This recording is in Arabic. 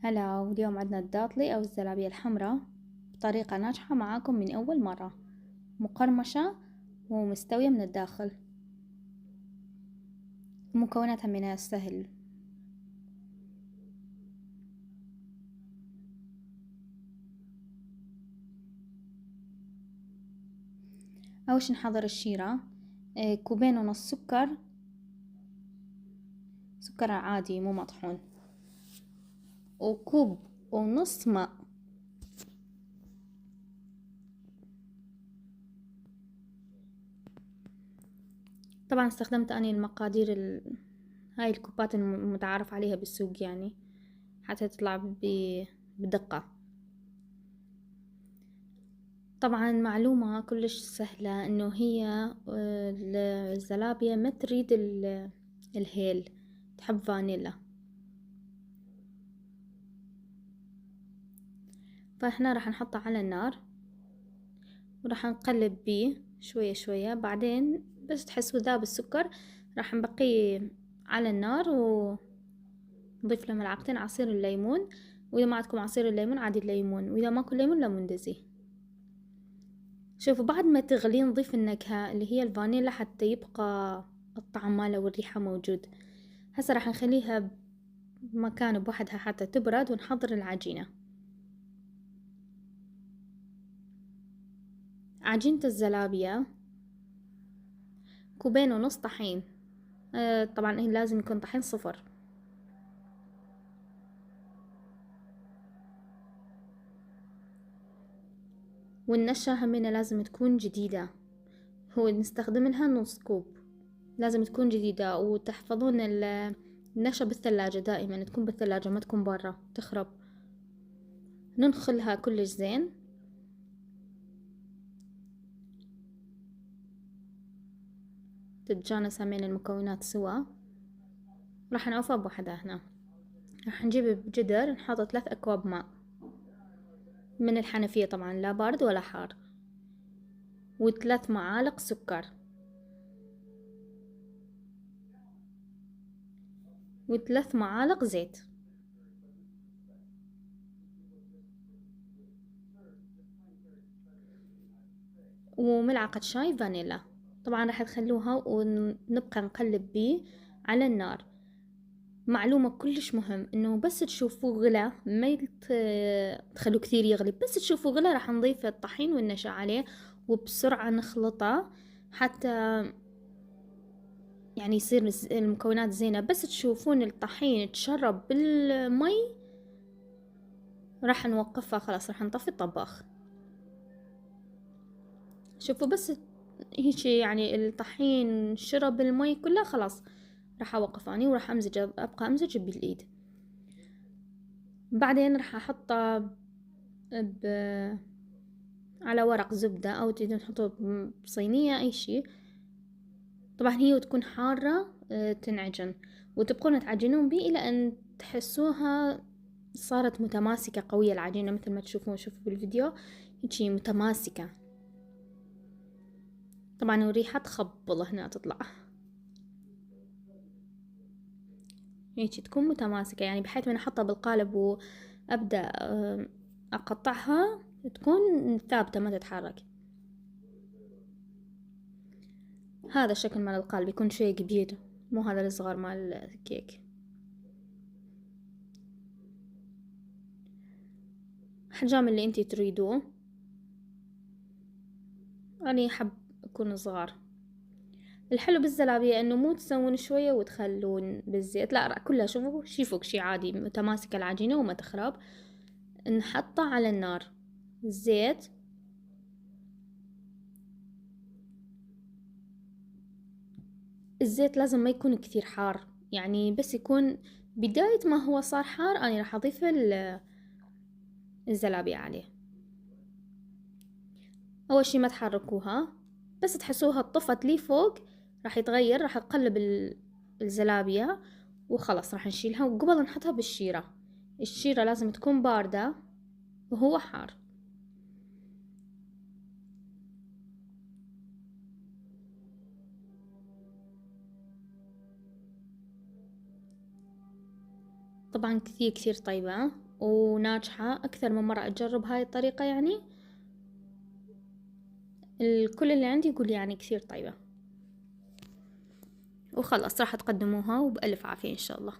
هلا، واليوم عندنا الداطلي أو الزلابية الحمراء بطريقة ناجحة معاكم من أول مرة، مقرمشة ومستوية من الداخل. مكوناتها من السهل. أول شي نحضر الشيرة، كوبين ونص سكر عادي مو مطحون، وكوب ونص ماء. طبعا استخدمت أني المقادير هاي الكوبات المتعارف عليها بالسوق، يعني حتى تطلع بدقة. طبعا معلومة كلش سهلة انه هي الزلابية ما تريد الهيل، تحب فانيلا. فاحنا راح نحطه على النار وراح نقلب بيه شوية شوية، بعدين بس تحسوا ذاب السكر راح نبقيه على النار ونضيف له ملعقتين عصير الليمون، واذا ما عندكم عصير الليمون عادي الليمون، واذا ماكو ليمون ليمون دزي. شوفوا بعد ما تغلي نضيف النكهة اللي هي الفانيلا حتى يبقى الطعم ماله والريحة موجود. هسه راح نخليها بمكان بوحدها حتى تبرد ونحضر العجينة. عجينة الزلابية كوبين ونص طحين، طبعا لازم يكون طحين صفر. والنشا همينة لازم تكون جديدة، هو نستخدم لها نص كوب، لازم تكون جديدة. وتحفظون النشا بالثلاجة، دائما تكون بالثلاجة ما تكون برا تخرب. ننخلها كلش زين. تتجانس همين المكونات سوا. راح نعوفها بوحدها هنا. راح نجيب بجدر نحط 3 أكواب ماء من الحنفية، طبعا لا بارد ولا حار، و3 معالق سكر، و3 معالق زيت، وملعقة شاي فانيلا. طبعا راح تخلوها ونبقى نقلب بيه على النار. معلومة كلش مهم انه بس تشوفوه غلى ما تخلوه كثير يغلي، بس تشوفوه غلى راح نضيف الطحين والنشا عليه وبسرعة نخلطه حتى يعني يصير المكونات زينة. بس تشوفون الطحين تشرب بالمي راح نوقفها، خلاص راح نطفي الطباخ. شوفوا بس هيك يعني الطحين شرب المي كلها، خلاص راح اوقف اني وراح ابقى امزج بالايد. بعدين راح احطه ب... على ورق زبدة او تقدرون تحطوه بصينية اي شي. طبعا هي وتكون حارة تنعجن، وتبقون تعجنون بيه الى ان تحسوها صارت متماسكة قوية العجينة، مثل ما تشوفون شوفوا بالفيديو هيجي متماسكة. طبعا وريحة تخبل هنا تطلع هيجي تكون متماسكة، يعني بحيث من احطها بالقالب وابدأ اقطعها تكون ثابتة ما تتحرك. هذا الشكل مال القالب يكون شوي كبير، مو هذا الصغار مال الكيك. حجام اللي انتي تريدوه، أنا أحب يكون صغار. الحلو بالزلابية انه مو تسوون شوية وتخلون بالزيت، لا كلها شوفوا شيفوك شي عادي متماسكة العجينة وما تخرب. نحطها على النار الزيت، الزيت لازم ما يكون كثير حار، يعني بس يكون بداية ما هو صار حار أنا راح أضيف الزلابية عليه. أول شي ما تحركوها، بس تحسوها طفت لي فوق راح يتغير، راح أقلب الزلابية وخلاص راح نشيلها. وقبل نحطها بالشيرة، الشيرة لازم تكون باردة وهو حار. طبعا كثير كثير طيبة، وناجحة أكثر من مرة أجرب هاي الطريقة يعني. الكل اللي عندي يقول يعني كثير طيبة، وخلاص راح تقدموها وبألف عافية إن شاء الله.